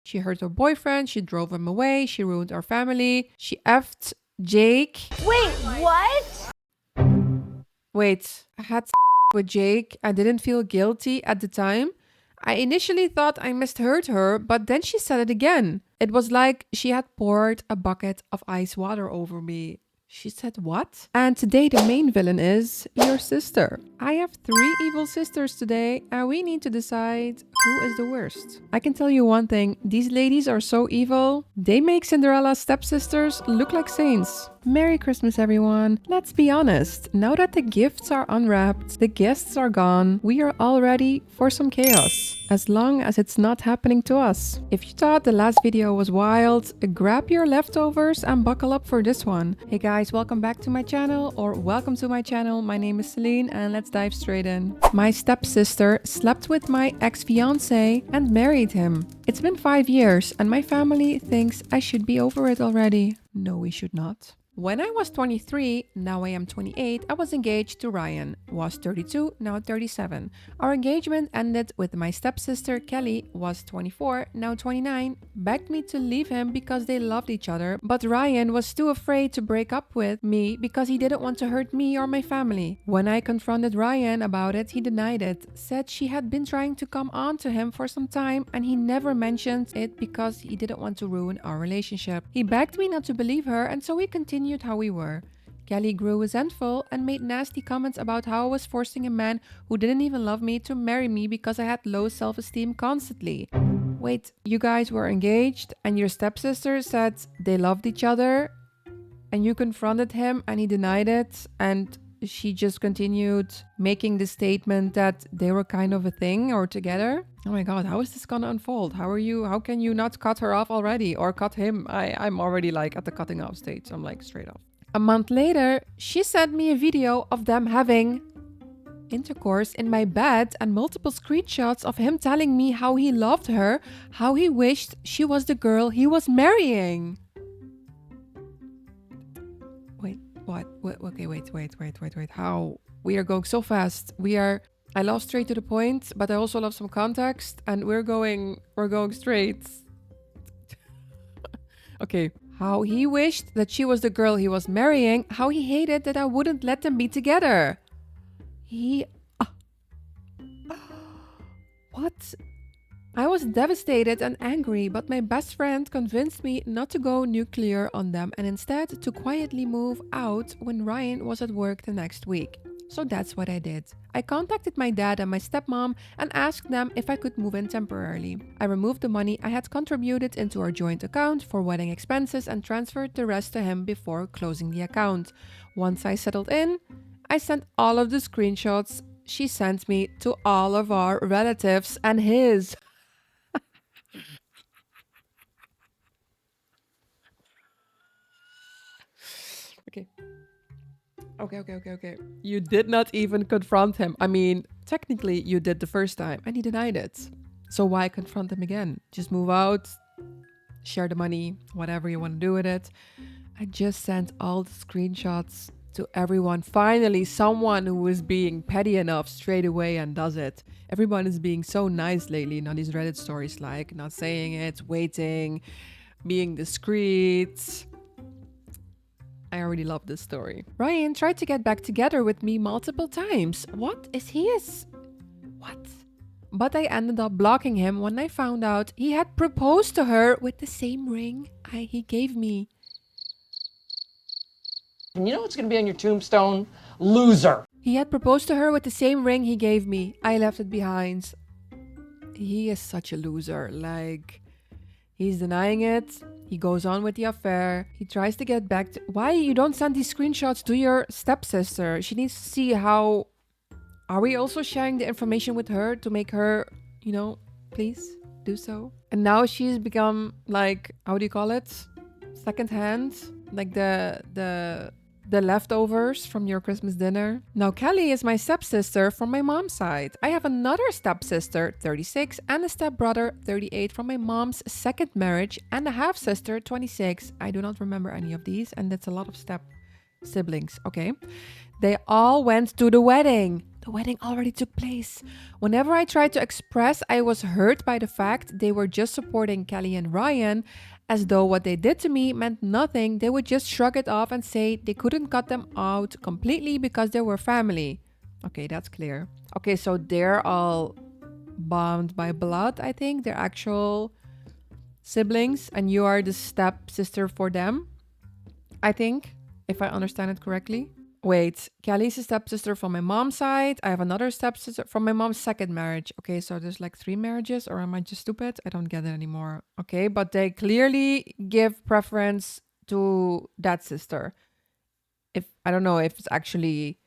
She hurt her boyfriend, she drove him away, she ruined our family, she effed Jake. Wait, what? Wait, I had with Jake. I didn't feel guilty at the time. I initially thought I misheard her, but then she said it again. It was like she had poured a bucket of ice water over me. She said, "What?" And today, the main villain is your sister. I have three evil sisters today, and we need to decide who is the worst. I can tell you one thing, these ladies are so evil. They make Cinderella's stepsisters look like saints. Merry Christmas, everyone. Let's be honest, now that the gifts are unwrapped, the guests are gone, we are all ready for some chaos. As long as it's not happening to us. If you thought the last video was wild, grab your leftovers and buckle up for this one. Hey guys, welcome back to my channel, or welcome to my channel. My name is Celine and let's dive straight in. My stepsister slept with my ex-fiance and married him. It's been 5 years and my family thinks I should be over it already. No, we should not. When I was 23, now I am 28, I was engaged to Ryan. Was 32, now 37. Our engagement ended with my stepsister Kelly, was 24, now 29, begged me to leave him because they loved each other, but Ryan was too afraid to break up with me because he didn't want to hurt me or my family. When I confronted Ryan about it, he denied it, said she had been trying to come on to him for some time and he never mentioned it because he didn't want to ruin our relationship. He begged me not to believe her and so we continued how we were. Kelly grew resentful and made nasty comments about how I was forcing a man who didn't even love me to marry me because I had low self-esteem constantly. Wait, you guys were engaged and your stepsister said they loved each other and you confronted him and he denied it and she just continued making the statement that they were kind of a thing or together? Oh my god, how is this gonna unfold? How can you not cut her off already? Or cut him? I'm already like at the cutting off stage. I'm like straight off. A month later, she sent me a video of them having intercourse in my bed and multiple screenshots of him telling me how he loved her, how he wished she was the girl he was marrying. Wait, what? Okay, wait. How? We are going so fast. I love straight to the point, but I also love some context, and we're going straight. Okay. How he wished that she was the girl he was marrying, how he hated that I wouldn't let them be together. What? I was devastated and angry, but my best friend convinced me not to go nuclear on them and instead to quietly move out when Ryan was at work the next week. So that's what I did. I contacted my dad and my stepmom and asked them if I could move in temporarily. I removed the money I had contributed into our joint account for wedding expenses and transferred the rest to him before closing the account. Once I settled in, I sent all of the screenshots she sent me to all of our relatives and his. Okay. Okay. You did not even confront him. I mean, technically you did the first time and he denied it. So why confront him again? Just move out, share the money, whatever you want to do with it. I just sent all the screenshots to everyone. Finally, someone who is being petty enough straight away and does it. Everyone is being so nice lately. Now these Reddit stories like not saying it, waiting, being discreet. I already love this story. Ryan tried to get back together with me multiple times. What? But I ended up blocking him when I found out he had proposed to her with the same ring he gave me. And you know what's going to be on your tombstone? Loser. He had proposed to her with the same ring he gave me. I left it behind. He is such a loser. Like, he's denying it. He goes on with the affair. He tries to get back to... Why you don't send these screenshots to your stepsister? She needs to see how... Are we also sharing the information with her to make her, please do so? And now she's become like, how do you call it? Secondhand? Like the leftovers from your Christmas dinner. Now Kelly is my stepsister from my mom's side. I have another stepsister, 36, and a stepbrother, 38, from my mom's second marriage, and a half-sister, 26. I do not remember any of these, and that's a lot of step siblings. Okay. They all went to the wedding. The wedding already took place. Whenever I tried to express I was hurt by the fact they were just supporting Kelly and Ryan, as though what they did to me meant nothing, they would just shrug it off and say they couldn't cut them out completely because they were family. Okay, that's clear. Okay, so they're all bound by blood, I think. They're actual siblings, and you are the stepsister for them, I think, if I understand it correctly. Wait, Kelly's a stepsister from my mom's side. I have another stepsister from my mom's second marriage. Okay, so there's like 3 marriages, or am I just stupid? I don't get it anymore. Okay, but they clearly give preference to that sister. If I don't know if it's actually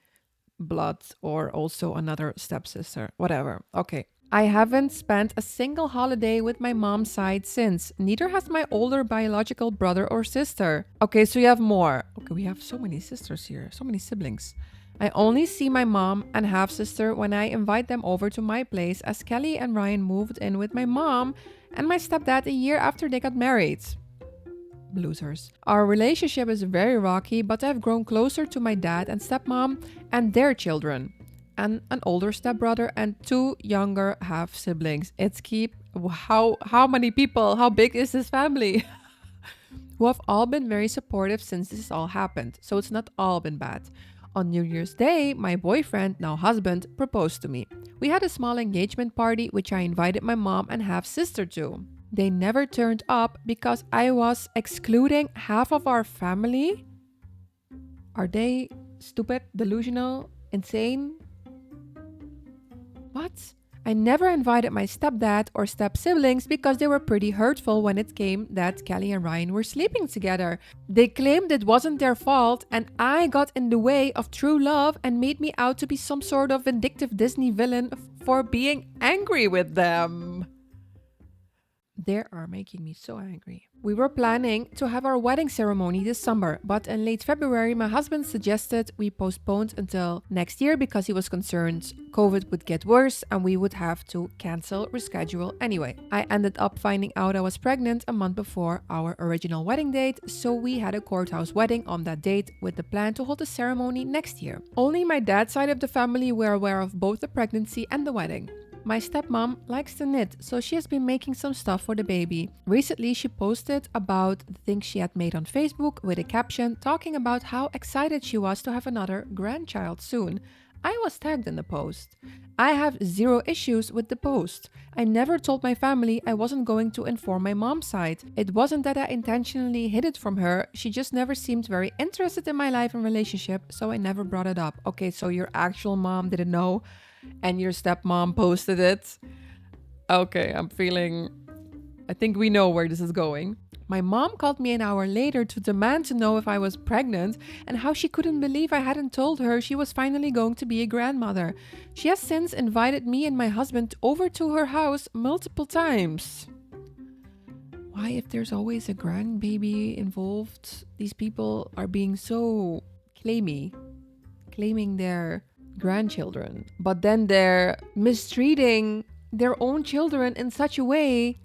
blood or also another stepsister, whatever. Okay. I haven't spent a single holiday with my mom's side since. Neither has my older biological brother or sister. Okay, so you have more. Okay, we have so many sisters here, so many siblings. I only see my mom and half sister when I invite them over to my place, as Kelly and Ryan moved in with my mom and my stepdad a year after they got married. Losers. Our relationship is very rocky, but I've grown closer to my dad and stepmom and their children, and an older stepbrother and 2 younger half siblings. It's keep how many people? How big is this family? Who have all been very supportive since this all happened. So it's not all been bad. On New Year's Day, my boyfriend, now husband, proposed to me. We had a small engagement party which I invited my mom and half sister to. They never turned up because I was excluding half of our family. Are they stupid, delusional, insane? What? I never invited my stepdad or step siblings because they were pretty hurtful when it came that Kelly and Ryan were sleeping together. They claimed it wasn't their fault, and I got in the way of true love and made me out to be some sort of vindictive Disney villain for being angry with them. They are making me so angry. We were planning to have our wedding ceremony this summer, but in late February, my husband suggested we postponed until next year because he was concerned COVID would get worse and we would have to cancel, reschedule anyway. I ended up finding out I was pregnant a month before our original wedding date, so we had a courthouse wedding on that date with the plan to hold the ceremony next year. Only my dad's side of the family were aware of both the pregnancy and the wedding. My stepmom likes to knit, so she has been making some stuff for the baby. Recently, she posted about the things she had made on Facebook with a caption talking about how excited she was to have another grandchild soon. I was tagged in the post. I have 0 issues with the post. I never told my family I wasn't going to inform my mom's side. It wasn't that I intentionally hid it from her, she just never seemed very interested in my life and relationship, so I never brought it up. Okay, so your actual mom didn't know and your stepmom posted it. Okay, I think we know where this is going. My mom called me an hour later to demand to know if I was pregnant and how she couldn't believe I hadn't told her she was finally going to be a grandmother. She has since invited me and my husband over to her house multiple times. Why, if there's always a grandbaby involved, these people are being so claiming their grandchildren, but then they're mistreating their own children in such a way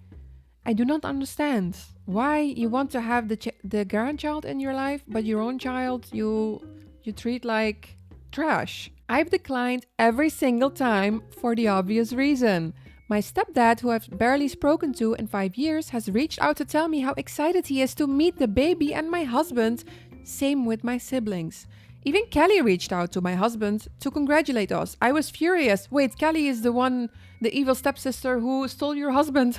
I do not understand. Why you want to have the grandchild in your life, but your own child you treat like trash. I've declined every single time for the obvious reason. My stepdad, who I've barely spoken to in 5 years, has reached out to tell me how excited he is to meet the baby and my husband. Same with my siblings. Even Kelly reached out to my husband to congratulate us. I was furious. Wait, Kelly is the evil stepsister who stole your husband.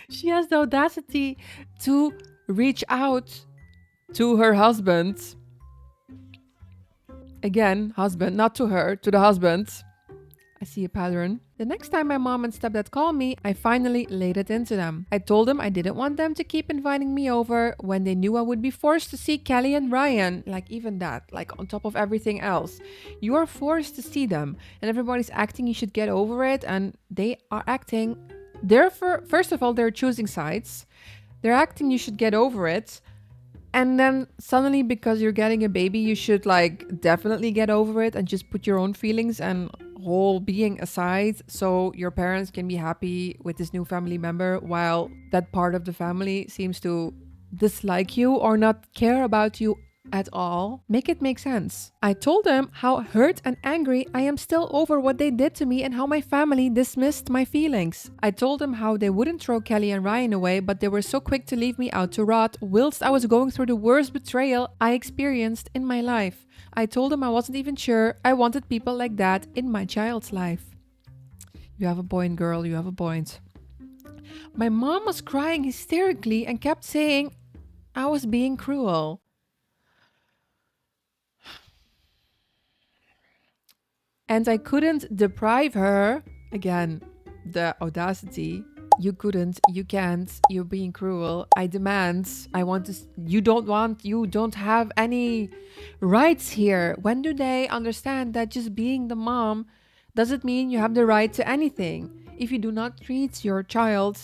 She has the audacity to reach out to her husband. Again, husband, not to her, to the husband. I see a pattern. The next time my mom and stepdad called me, I finally laid it into them. I told them I didn't want them to keep inviting me over when they knew I would be forced to see Kelly and Ryan. Like even that, like on top of everything else. You are forced to see them and everybody's acting you should get over it, and they are acting. First of all, they're choosing sides. They're acting you should get over it. And then suddenly, because you're getting a baby, you should like definitely get over it and just put your own feelings and whole being aside so your parents can be happy with this new family member, while that part of the family seems to dislike you or not care about you at all. Make it make sense. I told them how hurt and angry I am still over what they did to me and how my family dismissed my feelings. I told them how they wouldn't throw Kelly and Ryan away, but they were so quick to leave me out to rot whilst I was going through the worst betrayal I experienced in my life. I told them I wasn't even sure I wanted people like that in my child's life. You have a point, girl, you have a point. My mom was crying hysterically and kept saying I was being cruel. And I couldn't deprive her. Again, the audacity. You couldn't, you can't, you're being cruel. I demand, I want to, you don't have any rights here. When do they understand that just being the mom doesn't mean you have the right to anything? If you do not treat your child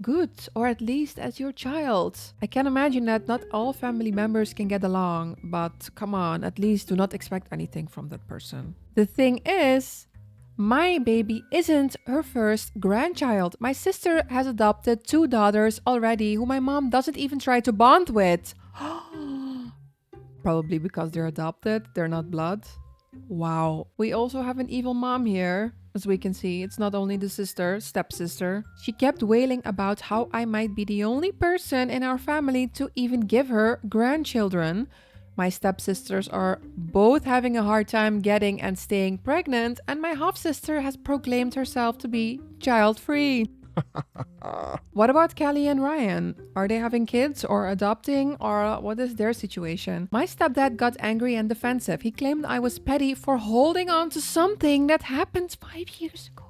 good, or at least as your child. I can imagine that not all family members can get along, but come on, at least do not expect anything from that person. The thing is, my baby isn't her first grandchild. My sister has adopted 2 daughters already who my mom doesn't even try to bond with. Probably because they're adopted, they're not blood. Wow. We also have an evil mom here. As we can see, it's not only the stepsister. She kept wailing about how I might be the only person in our family to even give her grandchildren. My stepsisters are both having a hard time getting and staying pregnant, and my half-sister has proclaimed herself to be child-free. What about Kelly and Ryan? Are they having kids or adopting, or what is their situation? My stepdad got angry and defensive. He claimed I was petty for holding on to something that happened 5 years ago.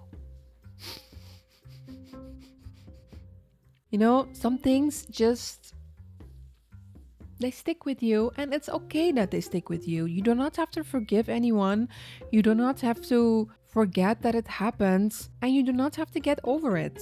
You know, some things just, they stick with you, and it's okay that they stick with you. You do not have to forgive anyone. You do not have to forget that it happened, and you do not have to get over it.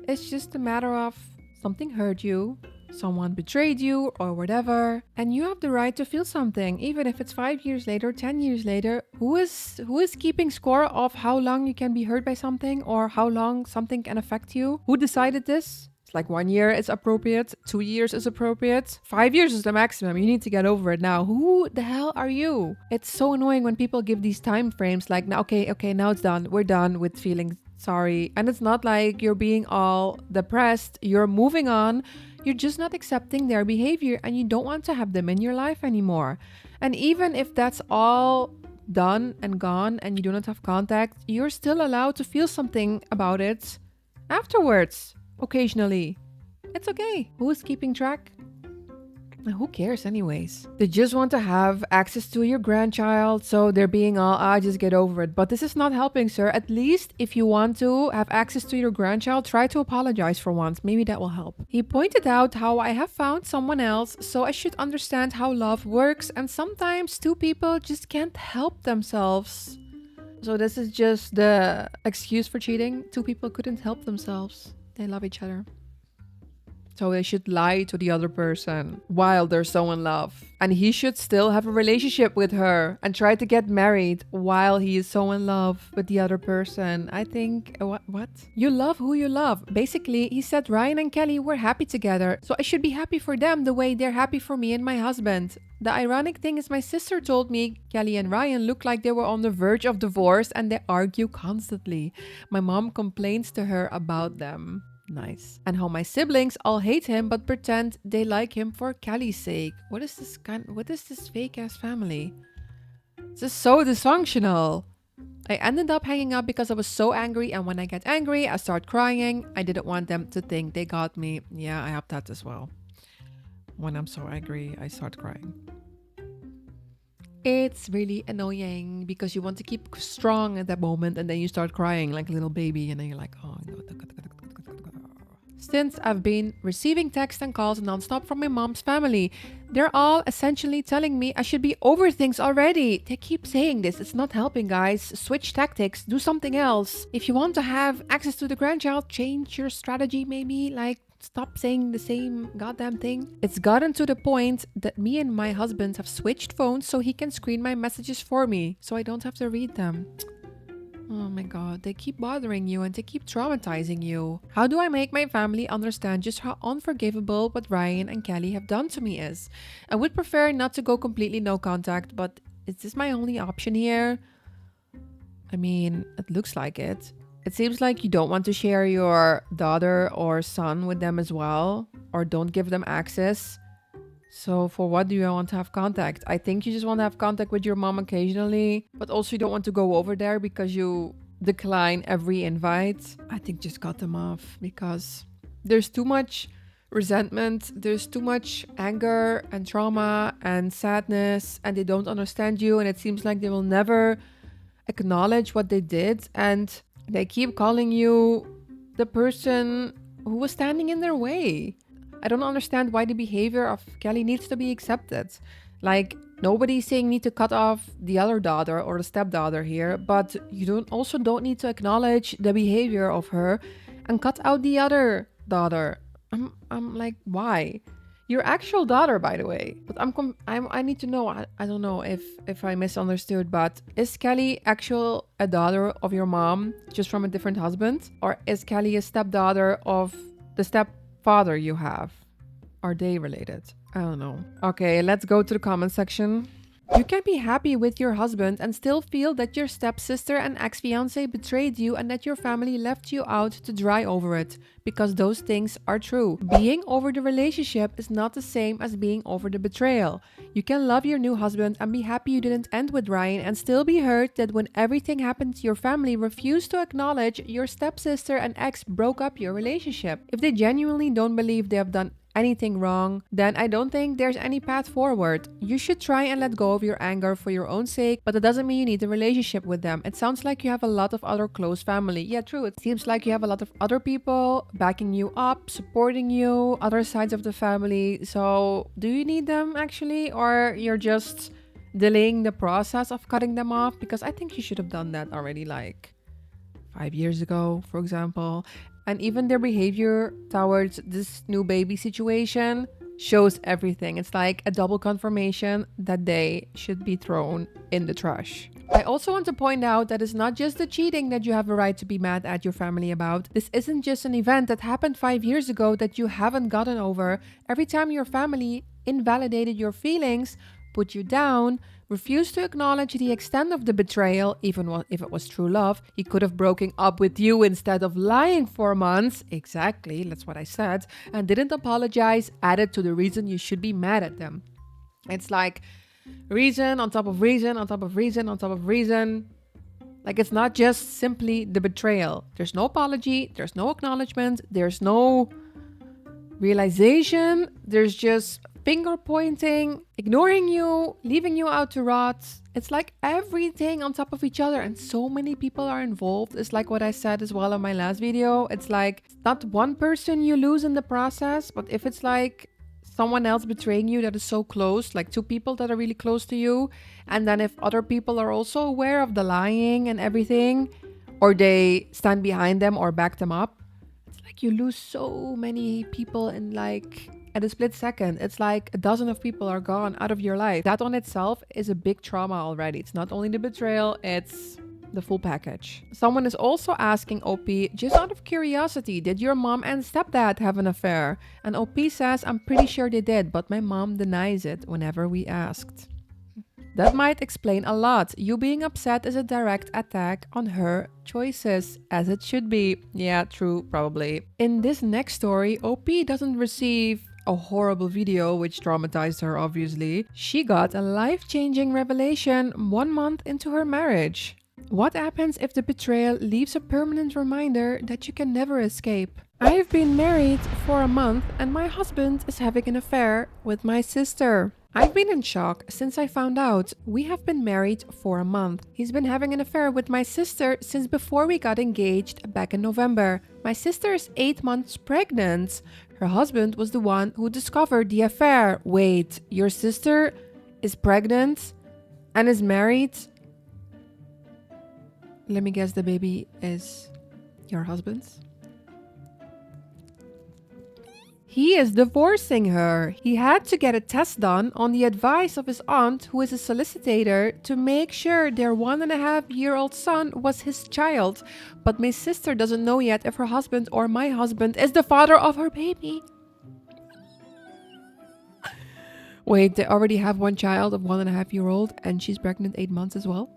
It's just a matter of something hurt you, someone betrayed you, or whatever, and you have the right to feel something, even if it's 5 years later, 10 years later. Who is keeping score of how long you can be hurt by something, or how long something can affect you? Who decided this? Like 1 year is appropriate, 2 years is appropriate, 5 years is the maximum. You need to get over it now. Who the hell are you? It's so annoying when people give these time frames like, now, okay, now it's done. We're done with feeling sorry. And it's not like you're being all depressed. You're moving on. You're just not accepting their behavior and you don't want to have them in your life anymore. And even if that's all done and gone and you do not have contact, you're still allowed to feel something about it afterwards. Occasionally. It's okay. Who's keeping track? Who cares anyways? They just want to have access to your grandchild, so they're being all, just get over it. But this is not helping, sir. At least if you want to have access to your grandchild, try to apologize for once. Maybe that will help. He pointed out how I have found someone else, so I should understand how love works, and sometimes 2 people just can't help themselves. So this is just the excuse for cheating. 2 people couldn't help themselves. They love each other. So they should lie to the other person while they're so in love. And he should still have a relationship with her and try to get married while he is so in love with the other person. I think, what? You love who you love. Basically, he said Ryan and Kelly were happy together. So I should be happy for them the way they're happy for me and my husband. The ironic thing is my sister told me Kelly and Ryan look like they were on the verge of divorce and they argue constantly. My mom complains to her about them. Nice. And how my siblings all hate him but pretend they like him for Kelly's sake. What is this fake ass family? This is so dysfunctional. I ended up hanging up because I was so angry, and when I get angry, I start crying. I didn't want them to think they got me. Yeah, I have that as well. When I'm so angry, I start crying. It's really annoying because you want to keep strong at that moment and then you start crying like a little baby and then you're like, oh no. Since I've been receiving texts and calls nonstop from my mom's family, they're all essentially telling me I should be over things already. They keep saying this. It's not helping, guys. Switch tactics. Do something else. If you want to have access to the grandchild, change your strategy maybe. Like, stop saying the same goddamn thing. It's gotten to the point that me and my husband have switched phones so he can screen my messages for me, so I don't have to read them. Oh my god, they keep bothering you and they keep traumatizing you. How do I make my family understand just how unforgivable what Ryan and Kelly have done to me is? I would prefer not to go completely no contact, but is this my only option here? I mean, it looks like it. It seems like you don't want to share your daughter or son with them as well, or don't give them access. So, for what do you want to have contact? I think you just want to have contact with your mom occasionally, but also you don't want to go over there because you decline every invite. I think just cut them off because there's too much resentment, there's too much anger and trauma and sadness, and they don't understand you, and it seems like they will never acknowledge what they did, and they keep calling you the person who was standing in their way. I don't understand why the behavior of Kelly needs to be accepted. Like, nobody's saying need to cut off the other daughter or the stepdaughter here, but you don't need to acknowledge the behavior of her and cut out the other daughter. I'm like, why? Your actual daughter, by the way. But I need to know. I don't know if I misunderstood, but is Kelly actual a daughter of your mom just from a different husband, or is Kelly a stepdaughter of the stepfather you have? Are they related? I don't know. Okay, let's go to the comment section. You can be happy with your husband and still feel that your stepsister and ex-fiance betrayed you and that your family left you out to dry over it, because those things are true. Being over the relationship is not the same as being over the betrayal. You can love your new husband and be happy you didn't end with Ryan and still be hurt that when everything happened your family refused to acknowledge your stepsister and ex broke up your relationship. If they genuinely don't believe they have done anything wrong, then I don't think there's any path forward. You should try and let go of your anger for your own sake, but that doesn't mean you need a relationship with them. It sounds like you have a lot of other close family. Yeah, true. It seems like you have a lot of other people backing you up, supporting you, other sides of the family. So, do you need them actually, or you're just delaying the process of cutting them off? Because I think you should have done that already, like 5 years ago, for example. And even their behavior towards this new baby situation shows everything. It's like a double confirmation that they should be thrown in the trash. I also want to point out that it's not just the cheating that you have a right to be mad at your family about. This isn't just an event that happened 5 years ago that you haven't gotten over. Every time your family invalidated your feelings, put you down, refused to acknowledge the extent of the betrayal, even if it was true love, he could have broken up with you instead of lying for months. Exactly, that's what I said. And didn't apologize, added to the reason you should be mad at them. It's like reason on top of reason on top of reason on top of reason. Like, it's not just simply the betrayal. There's no apology, there's no acknowledgement, there's no realization, there's just finger pointing, ignoring you, leaving you out to rot. It's like everything on top of each other, and so many people are involved. It's like what I said as well in my last video. It's like not one person you lose in the process, but if it's like someone else betraying you that is so close, like two people that are really close to you, and then if other people are also aware of the lying and everything, or they stand behind them or back them up, it's like you lose so many people in like at a split second. It's like a dozen of people are gone out of your life. That on itself is a big trauma already. It's not only the betrayal, it's the full package. Someone is also asking OP, just out of curiosity, did your mom and stepdad have an affair? And OP says, I'm pretty sure they did, but my mom denies it whenever we asked. That might explain a lot. You being upset is a direct attack on her choices, as it should be. Yeah, true, probably. In this next story, OP doesn't receive a horrible video, which traumatized her, obviously. She got a life-changing revelation 1 month into her marriage. What happens if the betrayal leaves a permanent reminder that you can never escape? I've been married for a month and my husband is having an affair with my sister. I've been in shock since I found out. We have been married for a month. He's been having an affair with my sister since before we got engaged back in November. My sister is 8 months pregnant. Her husband was the one who discovered the affair. Wait, your sister is pregnant and is married? Let me guess, the baby is your husband's? He is divorcing her. He had to get a test done on the advice of his aunt, who is a solicitor, to make sure their 1.5-year-old son was his child. But my sister doesn't know yet if her husband or my husband is the father of her baby. Wait, they already have one child of 1.5-year-old and she's pregnant 8 months as well?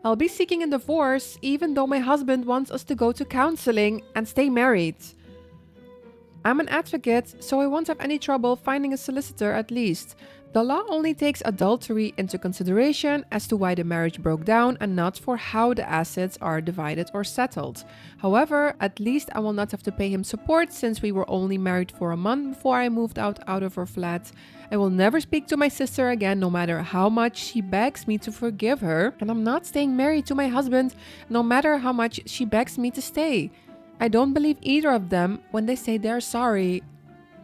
I'll be seeking a divorce even though my husband wants us to go to counseling and stay married. I'm an advocate, so I won't have any trouble finding a solicitor at least. The law only takes adultery into consideration as to why the marriage broke down and not for how the assets are divided or settled. However, at least I will not have to pay him support since we were only married for a month before I moved out of her flat. I will never speak to my sister again no matter how much she begs me to forgive her, and I'm not staying married to my husband no matter how much she begs me to stay. I don't believe either of them when they say they're sorry.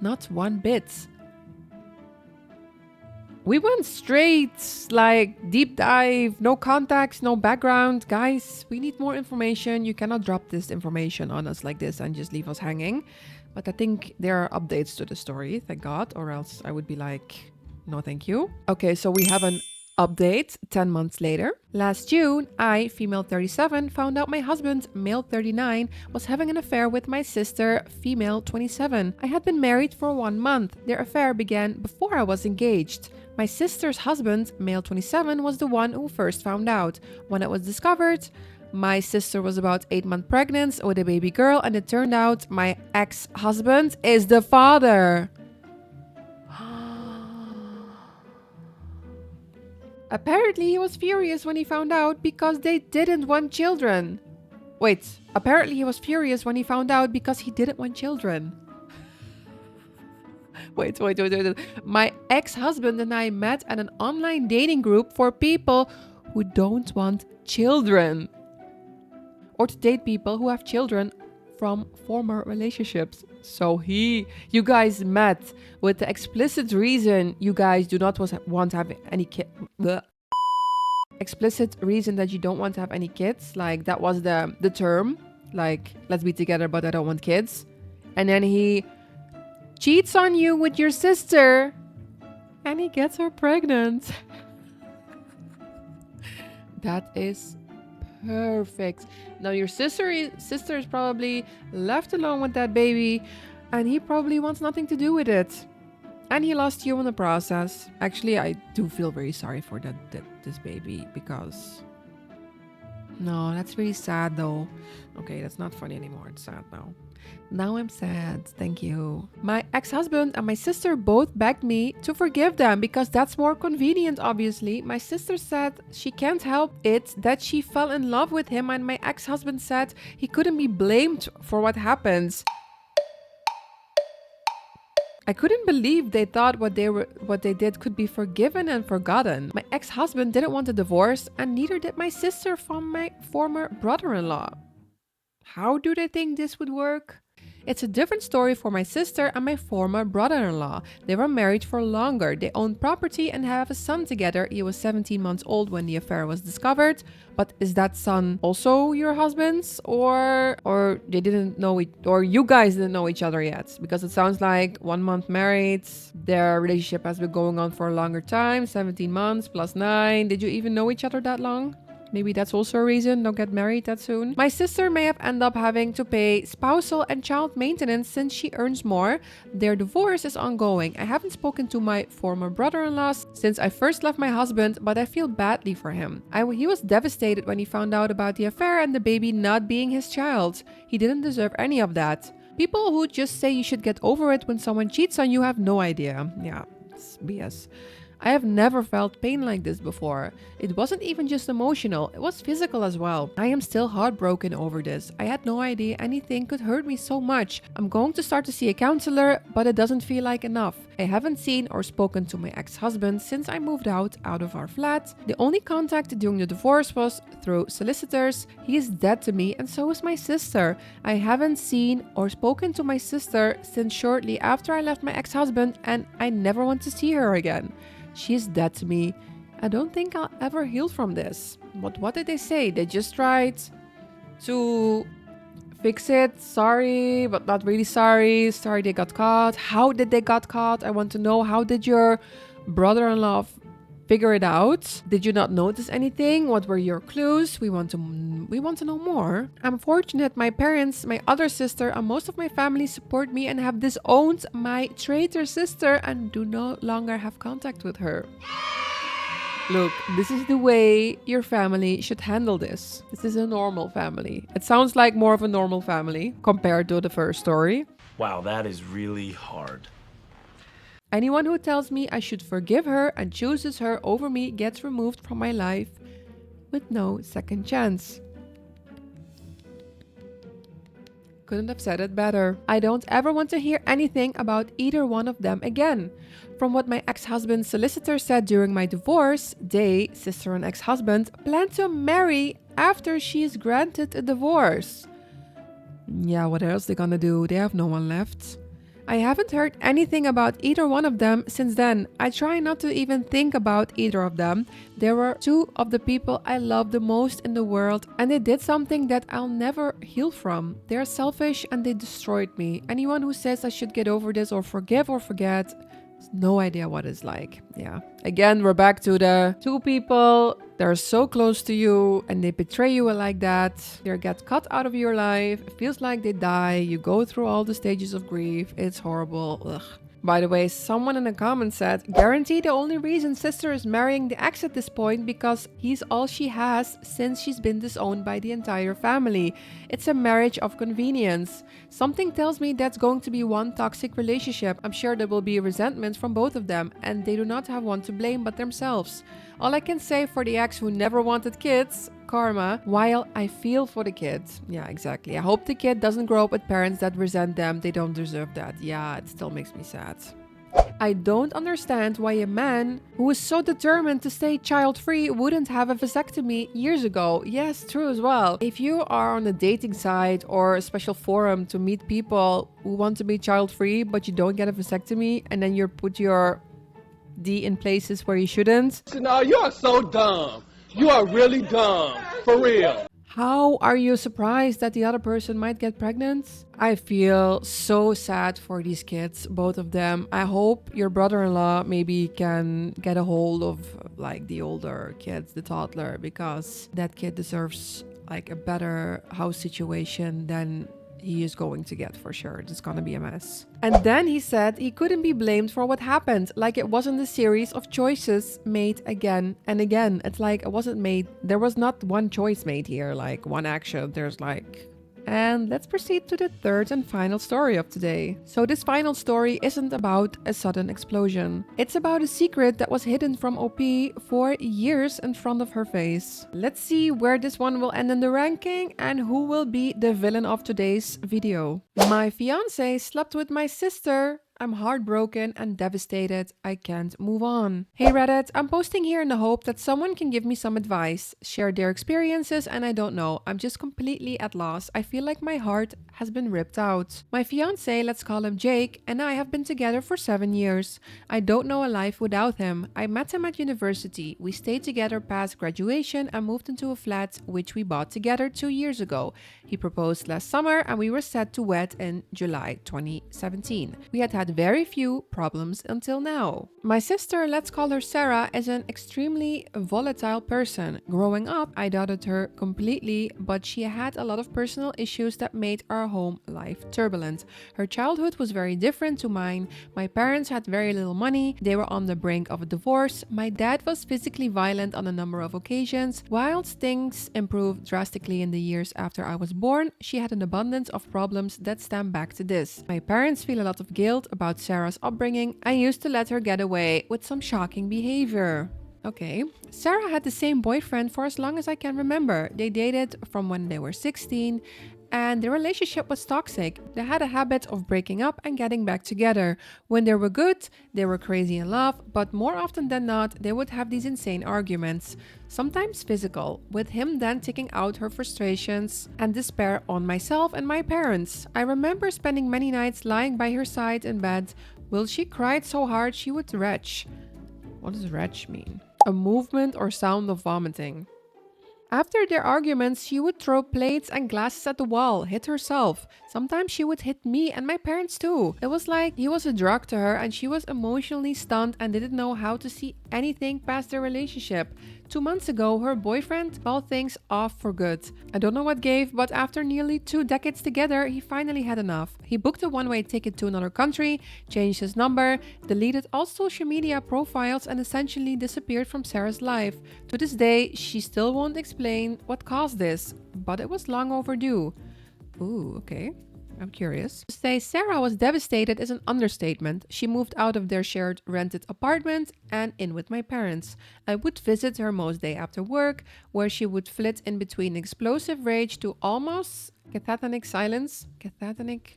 Not one bit. We went straight, like, deep dive, no context, no background. Guys, we need more information. You cannot drop this information on us like this and just leave us hanging. But I think there are updates to the story, thank God, or else I would be like, no thank you. Okay, so we have an update 10 months later. Last June, I, female 37, found out my husband, male 39, was having an affair with my sister, female 27. I had been married for 1 month. Their affair began before I was engaged. My sister's husband, male 27, was the one who first found out. When it was discovered, my sister was about 8 months pregnant with a baby girl, and it turned out my ex-husband is the father. Apparently, he was furious when he found out because they didn't want children. Wait, apparently he was furious when he found out because he didn't want children. Wait. My ex-husband and I met at an online dating group for people who don't want children. Or to date people who have children from former relationships. So you guys met with the explicit reason you guys do not want to have any kid. Explicit reason that you don't want to have any kids. Like, that was the term. Like, let's be together, but I don't want kids. And then he cheats on you with your sister. And he gets her pregnant. That is perfect. Now your sister is probably left alone with that baby, and he probably wants nothing to do with it. And he lost you in the process. Actually, I do feel very sorry for this baby, because no, that's really sad though. Okay, that's not funny anymore. It's sad now. Now I'm sad. Thank you. My ex-husband and my sister both begged me to forgive them because that's more convenient, obviously. My sister said she can't help it that she fell in love with him, and my ex-husband said he couldn't be blamed for what happened. I couldn't believe they thought what they did could be forgiven and forgotten. My ex-husband didn't want a divorce, and neither did my sister from my former brother-in-law. How do they think this would work? It's a different story for my sister and my former brother-in-law. They were married for longer. They own property and have a son together. He was 17 months old when the affair was discovered. But is that son also your husband's? Or they didn't know it, or you guys didn't know each other yet? Because it sounds like 1 month married. Their relationship has been going on for a longer time, 17 months plus 9. Did you even know each other that long? Maybe that's also a reason. Don't get married that soon. My sister may have ended up having to pay spousal and child maintenance since she earns more. Their divorce is ongoing. I haven't spoken to my former brother-in-law since I first left my husband, but I feel badly for him. He was devastated when he found out about the affair and the baby not being his child. He didn't deserve any of that. People who just say you should get over it when someone cheats on you have no idea. Yeah, it's BS. I have never felt pain like this before. It wasn't even just emotional, it was physical as well. I am still heartbroken over this. I had no idea anything could hurt me so much. I'm going to start to see a counselor, but it doesn't feel like enough. I haven't seen or spoken to my ex-husband since I moved out of our flat. The only contact during the divorce was through solicitors. He is dead to me, and so is my sister. I haven't seen or spoken to my sister since shortly after I left my ex-husband, and I never want to see her again. She is dead to me. I don't think I'll ever heal from this. But what did they say? They just tried to fix it. Sorry, but not really sorry. Sorry they got caught. How did they got caught? I want to know, how did your brother-in-law figure it out? Did you not notice anything? What were your clues? We want to know more. I'm fortunate my parents, my other sister, and most of my family support me and have disowned my traitor sister and do no longer have contact with her. Look, this is the way your family should handle this. This is a normal family. It sounds like more of a normal family compared to the first story. Wow, that is really hard. Anyone who tells me I should forgive her and chooses her over me gets removed from my life with no second chance. Couldn't have said it better. I don't ever want to hear anything about either one of them again. From what my ex-husband's solicitor said during my divorce, they, sister and ex-husband, plan to marry after she is granted a divorce. Yeah, what else they gonna do? They have no one left. I haven't heard anything about either one of them since then. I try not to even think about either of them. They were two of the people I love the most in the world, and they did something that I'll never heal from. They are selfish and they destroyed me. Anyone who says I should get over this or forgive or forget has no idea what it's like. Yeah. Again, we're back to the two people. They're so close to you and they betray you like that. They get cut out of your life. It feels like they die. You go through all the stages of grief. It's horrible. Ugh. By the way, someone in the comments said, guarantee the only reason sister is marrying the ex at this point because he's all she has since she's been disowned by the entire family. It's a marriage of convenience. Something tells me that's going to be one toxic relationship. I'm sure there will be resentment from both of them and they do not have one to blame but themselves. All I can say for the ex who never wanted kids, karma, while I feel for the kid. Yeah, exactly. I hope the kid doesn't grow up with parents that resent them. They don't deserve that. Yeah, it still makes me sad. I don't understand why a man who is so determined to stay child-free wouldn't have a vasectomy years ago. Yes, true as well. If you are on a dating site or a special forum to meet people who want to be child-free but you don't get a vasectomy and then you put your D in places where you shouldn't. No, you are so dumb. You are really dumb. For real. How are you surprised that the other person might get pregnant? I feel so sad for these kids, both of them. I hope your brother-in-law maybe can get a hold of like the older kids, the toddler, because that kid deserves like a better house situation than he is going to get for sure. It's gonna be a mess. And then he said he couldn't be blamed for what happened, like it wasn't a series of choices made again and again. It's like it wasn't made, there was not one choice made here, like one action. There's like... And let's proceed to the third and final story of today. So this final story isn't about a sudden explosion. It's about a secret that was hidden from OP for years in front of her face. Let's see where this one will end in the ranking and who will be the villain of today's video. My fiance slept with my sister. I'm heartbroken and devastated. I can't move on. Hey Reddit, I'm posting here in the hope that someone can give me some advice, share their experiences, and I don't know. I'm just completely at loss. I feel like my heart has been ripped out. My fiance, let's call him Jake, and I have been together for 7 years. I don't know a life without him. I met him at university. We stayed together past graduation and moved into a flat which we bought together 2 years ago. He proposed last summer and we were set to wed in July 2017. We had very few problems until now. My sister, let's call her Sarah, is an extremely volatile person. Growing up, I doubted her completely, but she had a lot of personal issues that made our home life turbulent. Her childhood was very different to mine. My parents had very little money. They were on the brink of a divorce. My dad was physically violent on a number of occasions. Whilst things improved drastically in the years after I was born, she had an abundance of problems that stem back to this. My parents feel a lot of guilt about Sarah's upbringing. I used to let her get away with some shocking behavior. Okay. Sarah had the same boyfriend for as long as I can remember. They dated from when they were 16 and their relationship was toxic. They had a habit of breaking up and getting back together. When they were good, they were crazy in love, but more often than not, they would have these insane arguments, sometimes physical, with him then taking out her frustrations and despair on myself and my parents. I remember spending many nights lying by her side in bed while she cried so hard she would retch. What does retch mean? A movement or sound of vomiting. After their arguments, she would throw plates and glasses at the wall, hit herself. Sometimes she would hit me and my parents too. It was like he was a drug to her and she was emotionally stunned and didn't know how to see anything past their relationship. 2 months ago, her boyfriend called things off for good. I don't know what gave, but after nearly 2 decades together, he finally had enough. He booked a one-way ticket to another country, changed his number, deleted all social media profiles, and essentially disappeared from Sarah's life. To this day, she still won't explain what caused this, but it was long overdue. Ooh, okay. I'm curious. To say Sarah was devastated is an understatement. She moved out of their shared rented apartment and in with my parents. I would visit her most day after work, where she would flit in between explosive rage to almost catatonic silence. Catatonic?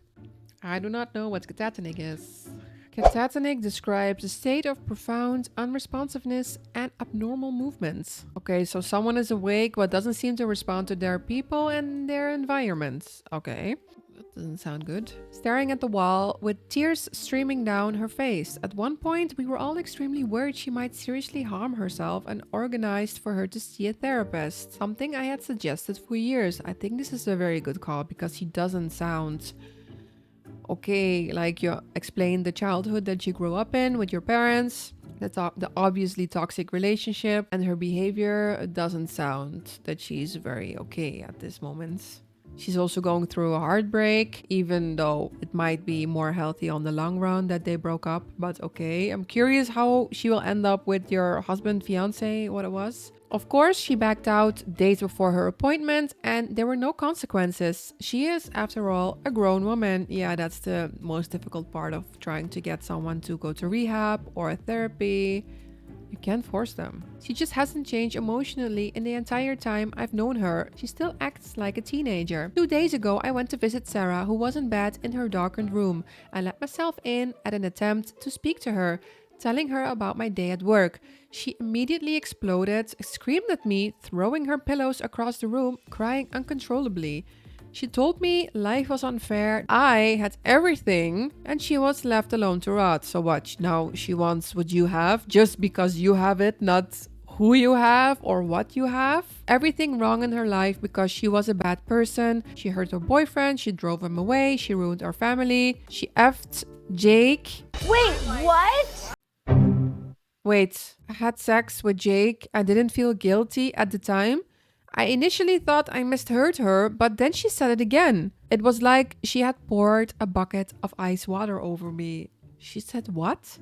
I do not know what catatonic is. Catatonic describes a state of profound unresponsiveness and abnormal movements. Okay, so someone is awake but doesn't seem to respond to their people and their environment. Okay. That doesn't sound good. Staring at the wall with tears streaming down her face. At one point, we were all extremely worried she might seriously harm herself and organized for her to see a therapist. Something I had suggested for years. I think this is a very good call because he doesn't sound okay. Like you explained the childhood that you grew up in with your parents. The obviously toxic relationship and her behavior doesn't sound that she's very okay at this moment. She's also going through a heartbreak, even though it might be more healthy on the long run that they broke up. But okay, I'm curious how she will end up with your husband, fiance, what it was. Of course, she backed out days before her appointment and there were no consequences. She is, after all, a grown woman. Yeah, that's the most difficult part of trying to get someone to go to rehab or therapy. You can't force them. She just hasn't changed emotionally in the entire time I've known her. She still acts like a teenager. 2 days ago, I went to visit Sarah, who was in bed in her darkened room. I let myself in at an attempt to speak to her, telling her about my day at work. She immediately exploded, screamed at me, throwing her pillows across the room, crying uncontrollably. She told me life was unfair, I had everything, and she was left alone to rot. So what? Now she wants what you have just because you have it, not who you have or what you have. Everything wrong in her life because she was a bad person. She hurt her boyfriend, she drove him away, she ruined our family, she effed Jake. Wait, what? Wait, I had sex with Jake. I didn't feel guilty at the time. I initially thought I misheard her, but then she said it again. It was like she had poured a bucket of ice water over me. She said what?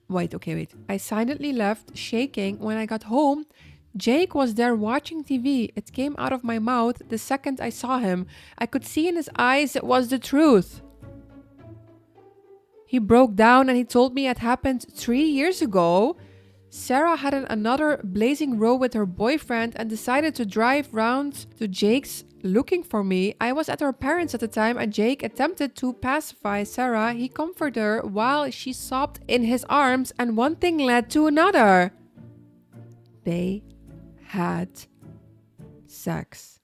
Wait. I silently left, shaking. When I got home, Jake was there watching TV. It came out of my mouth the second I saw him. I could see in his eyes it was the truth. He broke down and he told me it happened 3 years ago. Sarah had another blazing row with her boyfriend and decided to drive round to Jake's looking for me. I was at her parents at the time and Jake attempted to pacify Sarah. He comforted her while she sobbed in his arms and one thing led to another. They had sex.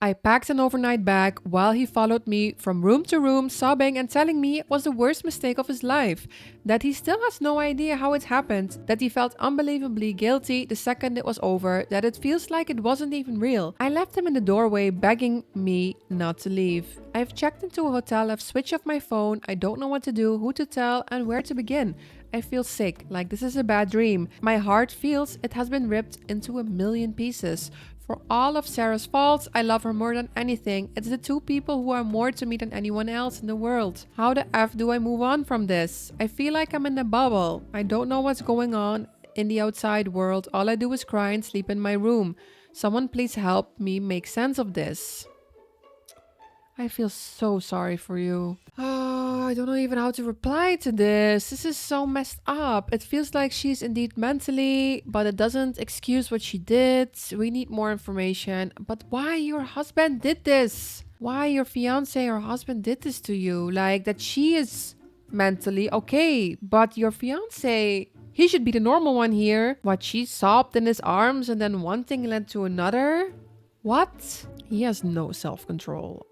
I packed an overnight bag while he followed me from room to room, sobbing and telling me it was the worst mistake of his life, that he still has no idea how it happened, that he felt unbelievably guilty the second it was over, that it feels like it wasn't even real. I left him in the doorway begging me not to leave. I've checked into a hotel, I've switched off my phone, I don't know what to do, who to tell and where to begin. I feel sick, like this is a bad dream. My heart feels it has been ripped into a million pieces. For all of Sarah's faults, I love her more than anything. It's the two people who are more to me than anyone else in the world. How the F do I move on from this? I feel like I'm in a bubble. I don't know what's going on in the outside world. All I do is cry and sleep in my room. Someone please help me make sense of this. I feel so sorry for you. Oh, I don't know even how to reply to this. This is so messed up. It feels like she's indeed mentally, but it doesn't excuse what she did. We need more information. But why your husband did this? Why your fiance or husband did this to you? Like that she is mentally okay, but your fiance, he should be the normal one here. What, she sobbed in his arms and then one thing led to another? What? He has no self-control.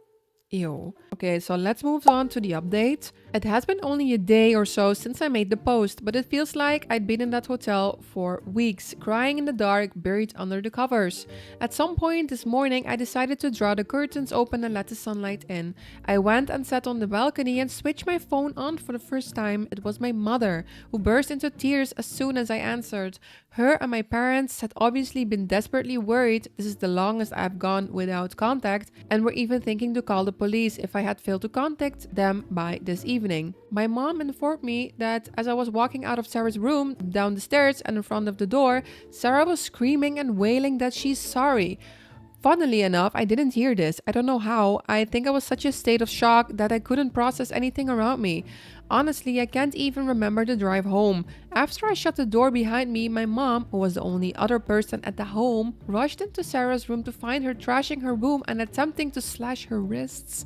Ew. Okay, so let's move on to the update. It has been only a day or so since I made the post, but it feels like I'd been in that hotel for weeks, crying in the dark, buried under the covers. At some point this morning, I decided to draw the curtains open and let the sunlight in. I went and sat on the balcony and switched my phone on for the first time. It was my mother, who burst into tears as soon as I answered. Her and my parents had obviously been desperately worried. This is the longest I've gone without contact, and were even thinking to call the police if I had failed to contact them by this evening. My mom informed me that as I was walking out of Sarah's room, down the stairs and in front of the door, Sarah was screaming and wailing that she's sorry. Funnily enough, I didn't hear this. I don't know how. I think I was such a state of shock that I couldn't process anything around me. Honestly, I can't even remember the drive home. After I shut the door behind me, my mom, who was the only other person at the home, rushed into Sarah's room to find her trashing her room and attempting to slash her wrists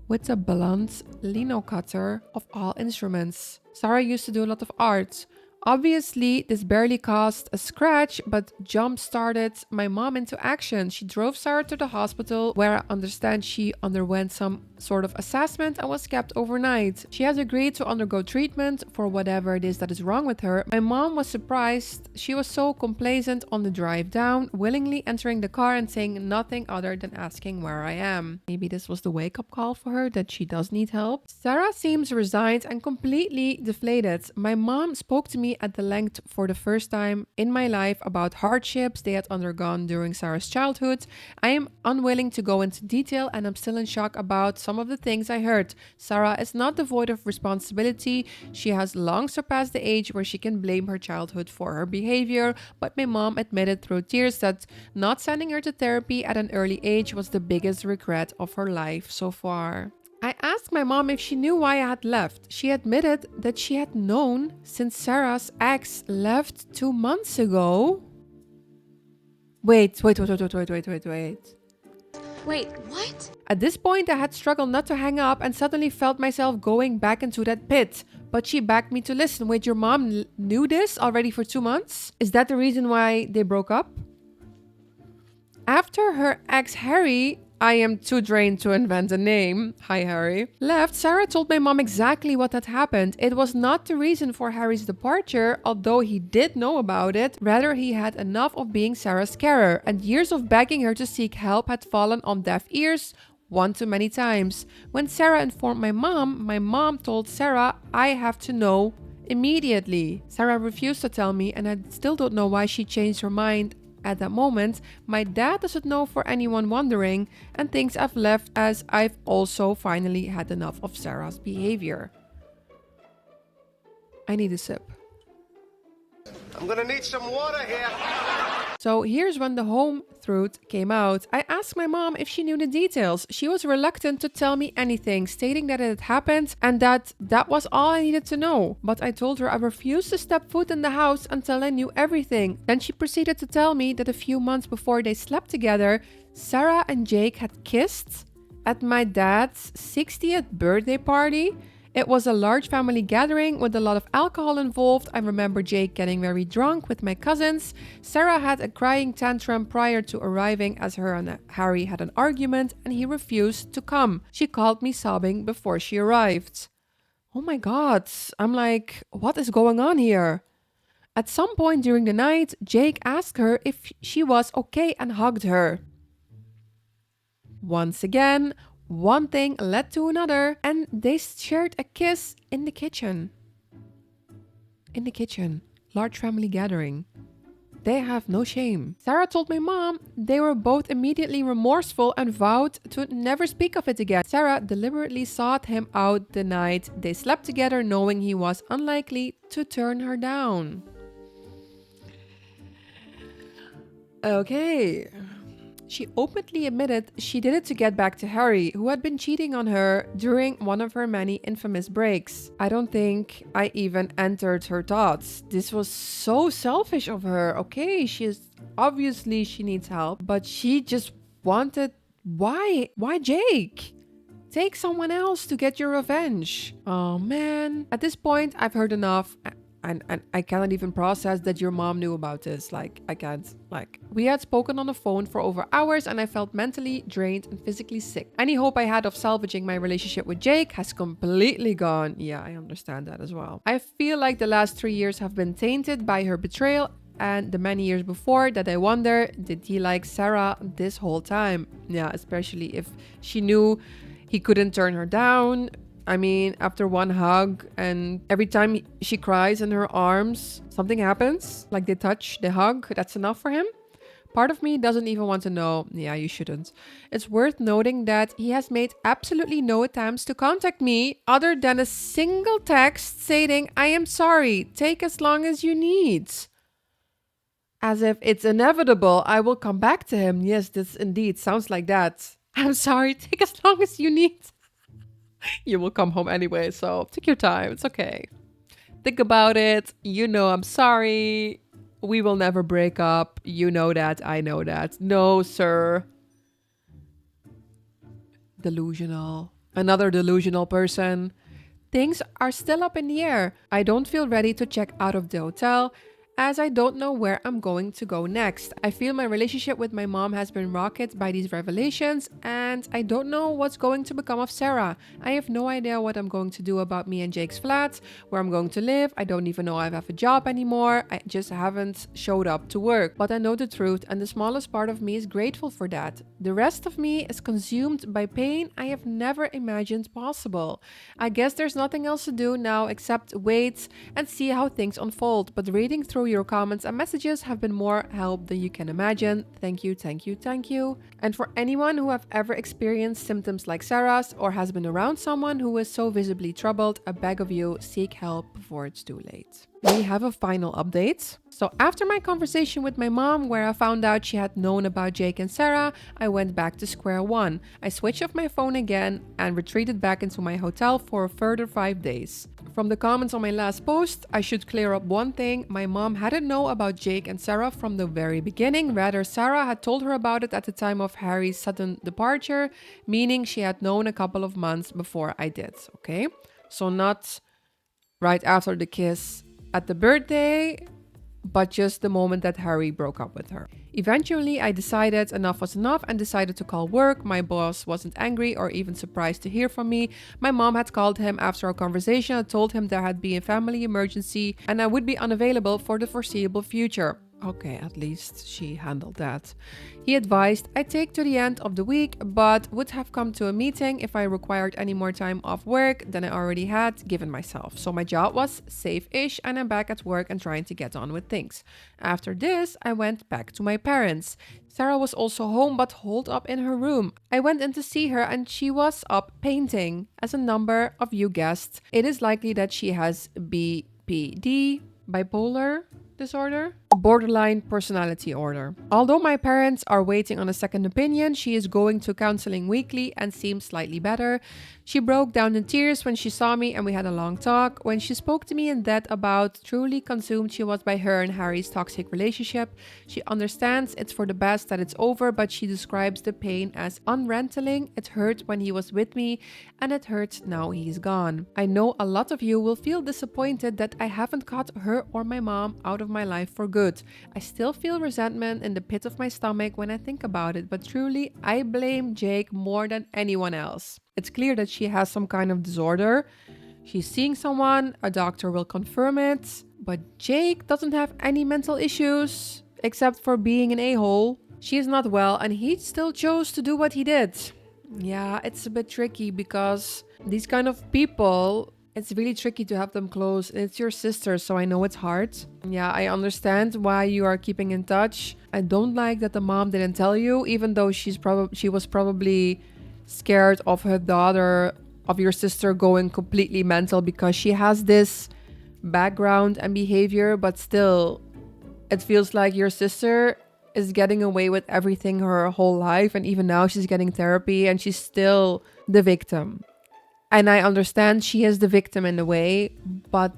with a blunt lino cutter of all instruments. Sarah used to do a lot of art. Obviously, this barely caused a scratch, but jump-started my mom into action. She drove Sarah to the hospital, where I understand she underwent some sort of assessment and was kept overnight. She has agreed to undergo treatment for whatever it is that is wrong with her. My mom was surprised. She was so complacent on the drive down, willingly entering the car and saying nothing other than asking where I am. Maybe this was the wake-up call for her that she does need help. Sarah seems resigned and completely deflated. My mom spoke to me at the length for the first time in my life about hardships they had undergone during Sarah's childhood. I am unwilling to go into detail, and I'm still in shock about some of the things I heard. Sarah is not devoid of responsibility. She has long surpassed the age where she can blame her childhood for her behavior, but my mom admitted through tears that not sending her to therapy at an early age was the biggest regret of her life so far. I asked my mom if she knew why I had left. She admitted that she had known since Sarah's ex left 2 months ago. Wait. Wait, what? At this point, I had struggled not to hang up and suddenly felt myself going back into that pit. But she backed me to listen. Wait, your mom knew this already for 2 months? Is that the reason why they broke up? After her ex Harry, I am too drained to invent a name, hi Harry, left, Sarah told my mom exactly what had happened. It was not the reason for Harry's departure, although he did know about it. Rather, he had enough of being Sarah's carer, and years of begging her to seek help had fallen on deaf ears one too many times. When Sarah informed my mom told Sarah, I have to know immediately. Sarah refused to tell me, and I still don't know why she changed her mind at that moment. My dad doesn't know, for anyone wondering, and thinks I've left as I've also finally had enough of Sarah's behavior. I need a sip. I'm gonna need some water here. So here's when the home truth came out. I asked my mom if she knew the details. She was reluctant to tell me anything, stating that it had happened and that was all I needed to know. But I told her I refused to step foot in the house until I knew everything. Then she proceeded to tell me that a few months before they slept together, Sarah and Jake had kissed at my dad's 60th birthday party. It was a large family gathering with a lot of alcohol involved. I remember Jake getting very drunk with my cousins. Sarah had a crying tantrum prior to arriving as her and Harry had an argument and he refused to come. She called me sobbing before she arrived. Oh my God. I'm like, what is going on here? At some point during the night, Jake asked her if she was okay and hugged her. Once again, one thing led to another, and they shared a kiss in the kitchen. In the kitchen. Large family gathering. They have no shame. Sarah told my mom they were both immediately remorseful and vowed to never speak of it again. Sarah deliberately sought him out the night they slept together, knowing he was unlikely to turn her down. Okay. She openly admitted she did it to get back to Harry, who had been cheating on her during one of her many infamous breaks. I don't think I even entered her thoughts. This was so selfish of her. Okay, she needs help, but she just wanted... Why? Why Jake? Take someone else to get your revenge. Oh man. At this point, I've heard enough. And I cannot even process that your mom knew about this. Like, I can't. Like, We had spoken on the phone for over hours and I felt mentally drained and physically sick. Any hope I had of salvaging my relationship with Jake has completely gone. Yeah, I understand that as well. I feel like the last 3 years have been tainted by her betrayal and the many years before that. I wonder, did he like Sarah this whole time? Yeah, especially if she knew he couldn't turn her down. I mean, after one hug and every time she cries in her arms, something happens. Like they touch, they hug, that's enough for him. Part of me doesn't even want to know. Yeah, you shouldn't. It's worth noting that he has made absolutely no attempts to contact me other than a single text stating, I am sorry, take as long as you need. As if it's inevitable, I will come back to him. Yes, this indeed sounds like that. I'm sorry, take as long as you need. You will come home anyway, so take your time. It's okay. Think about it. You know I'm sorry. We will never break up. You know that. I know that. No, sir. Delusional. Another delusional person. Things are still up in the air. I don't feel ready to check out of the hotel, as I don't know where I'm going to go next. I feel my relationship with my mom has been rocketed by these revelations, and I don't know what's going to become of Sarah. I have no idea what I'm going to do about me and Jake's flat, where I'm going to live. I don't even know if I have a job anymore. I just haven't showed up to work. But I know the truth, and the smallest part of me is grateful for that. The rest of me is consumed by pain I have never imagined possible. I guess there's nothing else to do now except wait and see how things unfold. But reading through your comments and messages have been more help than you can imagine. Thank you, thank you, thank you. And for anyone who have ever experienced symptoms like Sarah's or has been around someone who is so visibly troubled, I beg of you, seek help before it's too late. We have a final update. So after my conversation with my mom, where I found out she had known about Jake and Sarah, I went back to square one. I switched off my phone again and retreated back into my hotel for a further 5 days. From the comments on my last post, I should clear up one thing. My mom hadn't known about Jake and Sarah from the very beginning. Rather, Sarah had told her about it at the time of Harry's sudden departure, meaning she had known a couple of months before I did, okay? So not right after the kiss at the birthday, but just the moment that Harry broke up with her. Eventually, I decided enough was enough and decided to call work. My boss wasn't angry or even surprised to hear from me. My mom had called him after our conversation and told him there had been a family emergency and I would be unavailable for the foreseeable future. Okay, at least she handled that. He advised I take to the end of the week, but would have come to a meeting if I required any more time off work than I already had given myself. So my job was safe-ish and I'm back at work and trying to get on with things. After this, I went back to my parents. Sarah was also home but holed up in her room. I went in to see her and she was up painting. As a number of you guessed, it is likely that she has BPD, bipolar disorder, borderline personality order. Although my parents are waiting on a second opinion, she is going to counseling weekly and seems slightly better. She broke down in tears when she saw me and we had a long talk. When she spoke to me in depth about truly consumed she was by her and Harry's toxic relationship, she understands it's for the best that it's over, but she describes the pain as unrelenting. It hurt when he was with me and it hurts now he's gone. I know a lot of you will feel disappointed that I haven't cut her or my mom out of my life for good. I still feel resentment in the pit of my stomach when I think about it, but truly I blame Jake more than anyone else. It's clear that she has some kind of disorder. She's seeing someone, a doctor will confirm it, but Jake doesn't have any mental issues except for being an a-hole. She is not well and he still chose to do what he did. Yeah, it's a bit tricky because these kind of people, it's really tricky to have them close. It's your sister, so I know it's hard. Yeah, I understand why you are keeping in touch. I don't like that the mom didn't tell you, even though she was probably scared of her daughter, of your sister going completely mental because she has this background and behavior, but still, it feels like your sister is getting away with everything her whole life, and even now she's getting therapy and she's still the victim. And I understand she is the victim in a way, but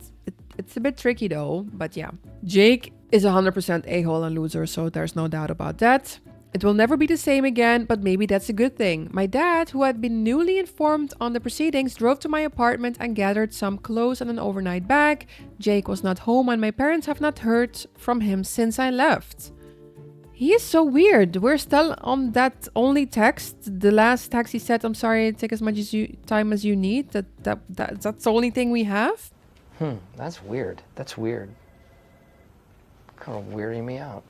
it's a bit tricky though. But yeah, Jake is 100% a-hole and loser, so there's no doubt about that. It will never be the same again, but maybe that's a good thing. My dad, who had been newly informed on the proceedings, drove to my apartment and gathered some clothes and an overnight bag. Jake was not home and my parents have not heard from him since I left. He is so weird. We're still on that only text. The last text he said, "I'm sorry, take as much time as you need." That's the only thing we have. That's weird. That's weird. Kind of weirding me out.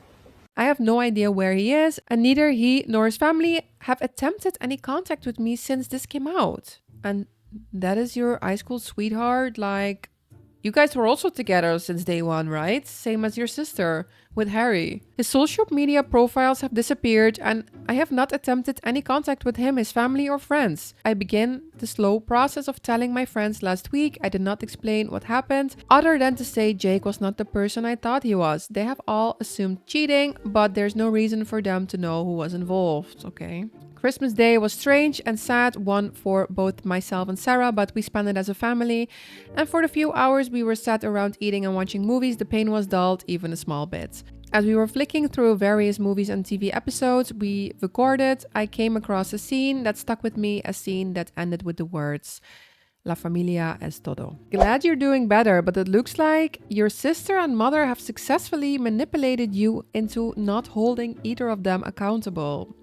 I have no idea where he is, and neither he nor his family have attempted any contact with me since this came out. And that is your high school sweetheart? Like, you guys were also together since day one, right? Same as your sister with Harry. His social media profiles have disappeared, and I have not attempted any contact with him, his family, or friends. I began the slow process of telling my friends last week. I did not explain what happened, other than to say Jake was not the person I thought he was. They have all assumed cheating, but there's no reason for them to know who was involved, okay? Christmas Day was strange and sad one for both myself and Sarah, but we spent it as a family. And for the few hours we were sat around eating and watching movies, the pain was dulled even a small bit. As we were flicking through various movies and TV episodes we recorded, I came across a scene that stuck with me, a scene that ended with the words, "La familia es todo." Glad you're doing better, but it looks like your sister and mother have successfully manipulated you into not holding either of them accountable.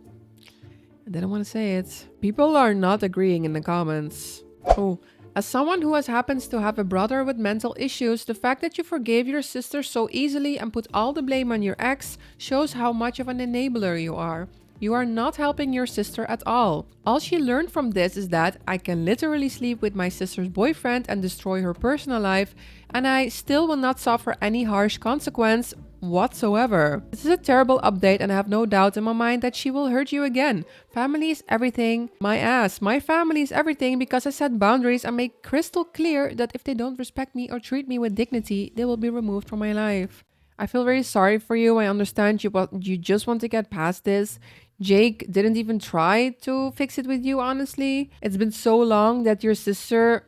I didn't want to say it. People are not agreeing in the comments. Oh, as someone who happens to have a brother with mental issues, the fact that you forgave your sister so easily and put all the blame on your ex shows how much of an enabler you are. You are not helping your sister at all. All she learned from this is that I can literally sleep with my sister's boyfriend and destroy her personal life, and I still will not suffer any harsh consequence whatsoever. This is a terrible update, and I have no doubt in my mind that she will hurt you again. Family is everything. My ass. My family is everything because I set boundaries and make crystal clear that if they don't respect me or treat me with dignity, they will be removed from my life. I feel very sorry for you. I understand you just want to get past this. Jake didn't even try to fix it with you, honestly. It's been so long that your sister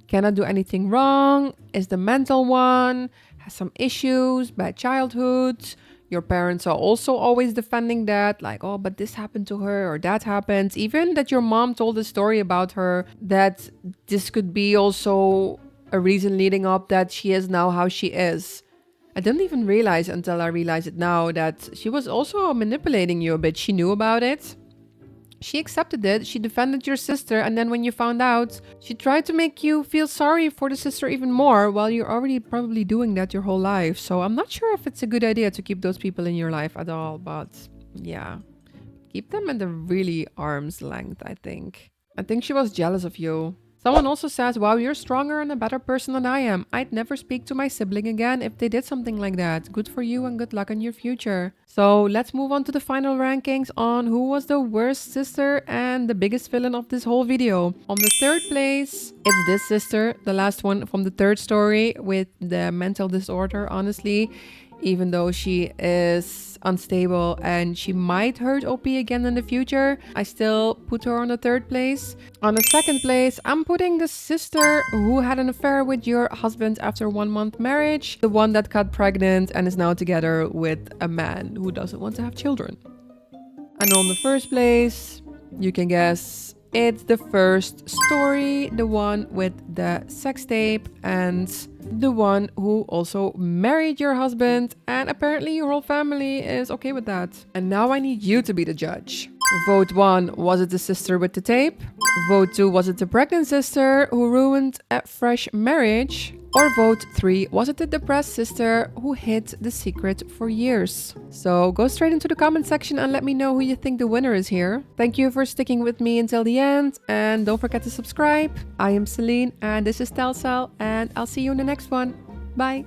cannot do anything wrong, is the mental one, has some issues, bad childhood. Your parents are also always defending that, like, oh, but this happened to her or that happened. Even that your mom told a story about her, that this could be also a reason leading up that she is now how she is. I didn't even realize until I realized it now that she was also manipulating you a bit. She knew about it. She accepted it. She defended your sister. And then when you found out, she tried to make you feel sorry for the sister even more, while you're already probably doing that your whole life. So I'm not sure if it's a good idea to keep those people in your life at all. But yeah, keep them at a really arm's length, I think. I think she was jealous of you. Someone also says, wow, you're stronger and a better person than I am. I'd never speak to my sibling again if they did something like that. Good for you and good luck in your future. So let's move on to the final rankings on who was the worst sister and the biggest villain of this whole video. On the third place, it's this sister, the last one from the third story with the mental disorder, honestly. Even though she is unstable and she might hurt OP again in the future, I still put her on the third place. On the second place, I'm putting the sister who had an affair with your husband after 1 month marriage. The one that got pregnant and is now together with a man who doesn't want to have children. And on the first place, you can guess, it's the first story, the one with the sex tape and the one who also married your husband, and apparently your whole family is okay with that. And now I need you to be the judge. Vote 1, was it the sister with the tape? Vote 2, was it the pregnant sister who ruined a fresh marriage? Or vote 3, was it the depressed sister who hid the secret for years? So go straight into the comment section and let me know who you think the winner is here. Thank you for sticking with me until the end, and don't forget to subscribe. I am Celine and this is TellSel, and I'll see you in the next one. Bye!